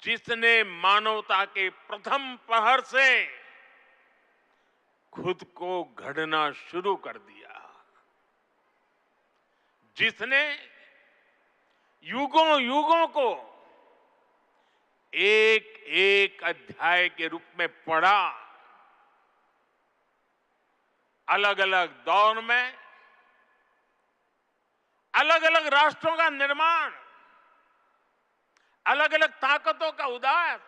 जिसने मानवता के प्रथम प्रहर से खुद को गढ़ना शुरू कर दिया, जिसने युगों युगों को एक एक अध्याय के रूप में पढ़ा, अलग अलग दौर में अलग अलग राष्ट्रों का निर्माण, अलग अलग ताकतों का उदय,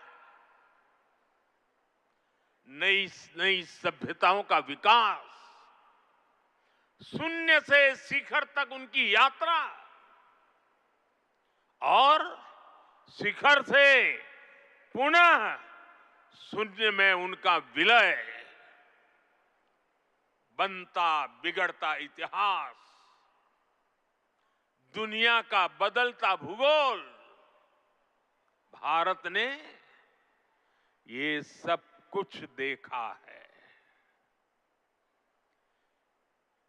नई नई सभ्यताओं का विकास, शून्य से शिखर तक उनकी यात्रा और शिखर से पुनः शून्य में उनका विलय, बनता बिगड़ता इतिहास, दुनिया का बदलता भूगोल, भारत ने ये सब कुछ देखा है।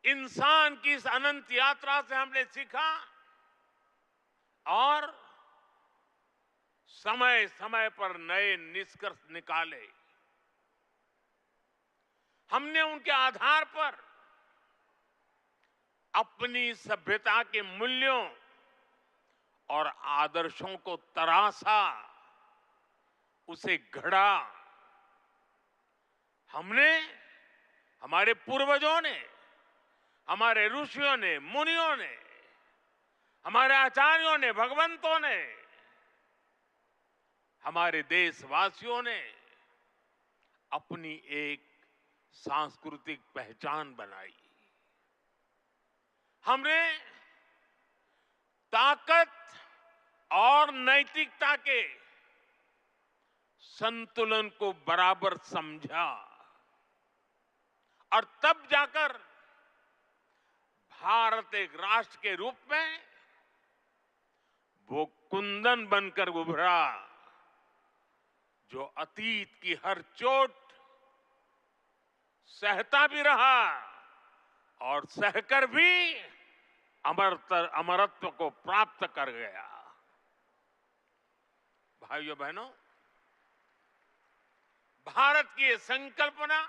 इंसान की इस अनंत यात्रा से हमने सीखा और समय समय पर नए निष्कर्ष निकाले। हमने उनके आधार पर अपनी सभ्यता के मूल्यों और आदर्शों को तराशा, उसे गढ़ा। हमने, हमारे पूर्वजों ने, हमारे ऋषियों ने, मुनियों ने, हमारे आचार्यों ने, भगवंतों ने, हमारे देशवासियों ने अपनी एक सांस्कृतिक पहचान बनाई। हमने ताकत और नैतिकता के संतुलन को बराबर समझा और तब जाकर भारत एक राष्ट्र के रूप में वो कुंदन बनकर उभरा जो अतीत की हर चोट सहता भी रहा और सहकर भी अमरत्व को प्राप्त कर गया। भाइयों बहनों, भारत की ये संकल्पना,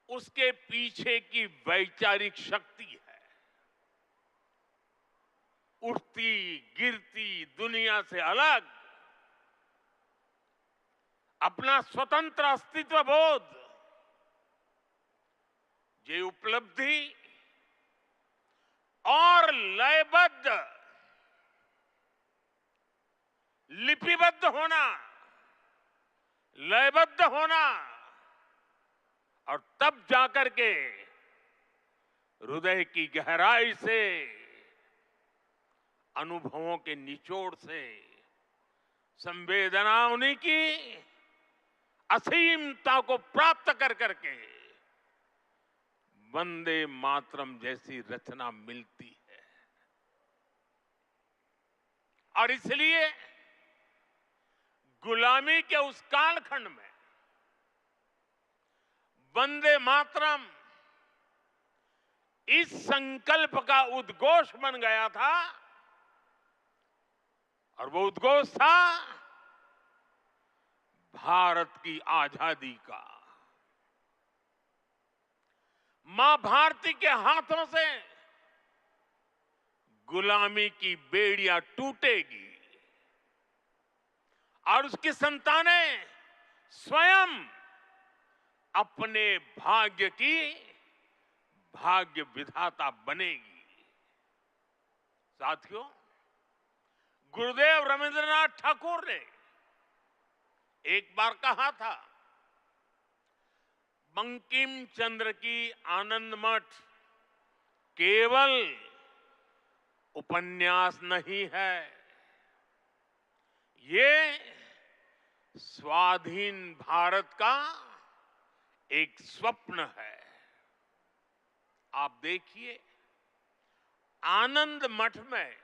उसके पीछे की वैचारिक शक्ति है। उठती गिरती दुनिया से अलग अपना स्वतंत्र अस्तित्व बोध, ये उपलब्धि और लयबद्ध, लिपिबद्ध होना, लयबद्ध होना और तब जाकर के हृदय की गहराई से, अनुभवों के निचोड़ से, संवेदनाओं की असीमता को प्राप्त कर करके वंदे मातरम जैसी रचना मिलती है। और इसलिए गुलामी के उस कालखंड में वंदे मातरम इस संकल्प का उद्घोष बन गया था और वो उद्घोष था भारत की आजादी का। मां भारती के हाथों से गुलामी की बेड़ियां टूटेगी और उसकी संतानें स्वयं अपने भाग्य की भाग्य विधाता बनेगी। साथियों, गुरुदेव रविंद्रनाथ ठाकुर ने एक बार कहा था, बंकिम चंद्र की आनंद मठ केवल उपन्यास नहीं है, ये स्वाधीन भारत का एक स्वप्न है। आप देखिए, आनंद मठ में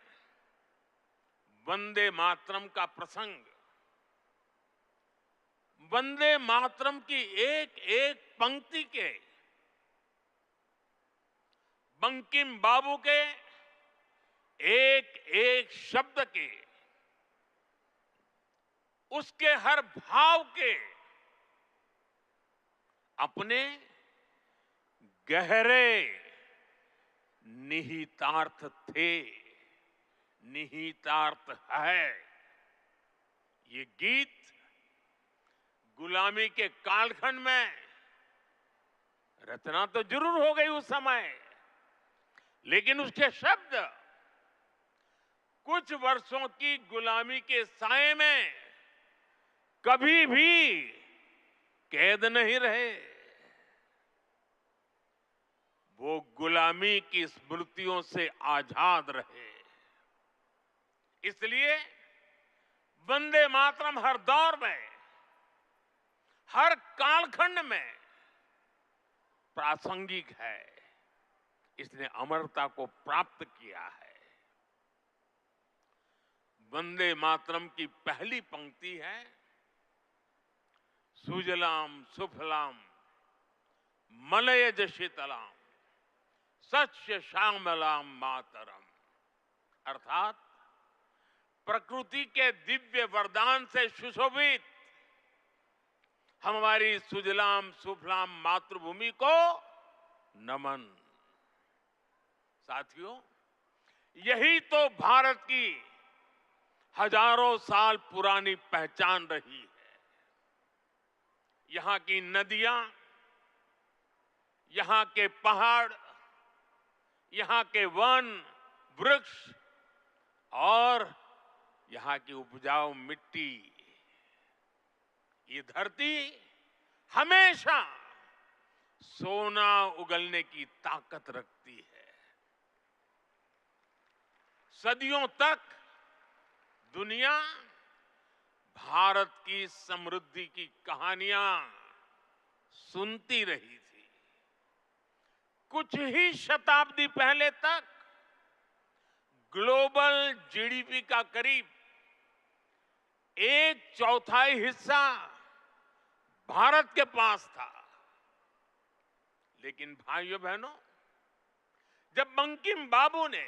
वंदे मातरम का प्रसंग, वंदे मातरम की एक एक पंक्ति के, बंकिम बाबू के एक एक शब्द के उसके हर भाव के अपने गहरे निहितार्थ थे, निहितार्थ है। ये गीत गुलामी के कालखंड में रचना तो जरूर हो गई उस समय, लेकिन उसके शब्द कुछ वर्षों की गुलामी के साए में कभी भी कैद नहीं रहे। वो गुलामी की स्मृतियों से आजाद रहे। इसलिए वंदे मातरम हर दौर में, हर कालखंड में प्रासंगिक है। इसने अमरता को प्राप्त किया है। वंदे मातरम की पहली पंक्ति है, सुजलाम सुफलाम मलयज शीतलाम सस्य श्यामलाम मातरम। अर्थात प्रकृति के दिव्य वरदान से सुशोभित हमारी सुजलाम सुफलाम मातृभूमि को नमन। साथियों, यही तो भारत की हजारों साल पुरानी पहचान रही है। यहां की नदियां, यहां के पहाड़, यहां के वन वृक्ष और यहां की उपजाऊ मिट्टी, ये धरती हमेशा सोना उगलने की ताकत रखती है। सदियों तक दुनिया भारत की समृद्धि की कहानियां सुनती रही थी। कुछ ही शताब्दी पहले तक ग्लोबल जीडीपी का करीब 1/4 हिस्सा भारत के पास था। लेकिन भाइयों बहनों, जब बंकिम बाबू ने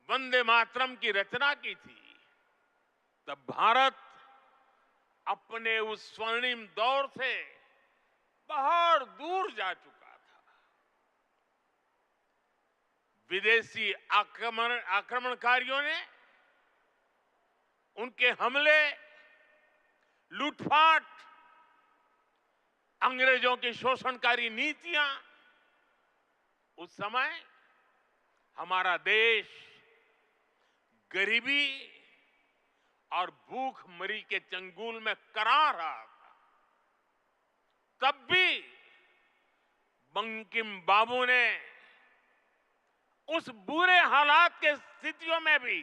वंदे मातरम की रचना की थी, तब भारत अपने उस स्वर्णिम दौर से बहुत दूर जा चुका था। विदेशी आक्रमणकारियों ने उनके हमले, लूटपाट, अंग्रेजों की शोषणकारी नीतियां, उस समय हमारा देश गरीबी और भूखमरी के चंगुल में करा रहा था। तब भी बंकिम बाबू ने उस बुरे हालात के स्थितियों में भी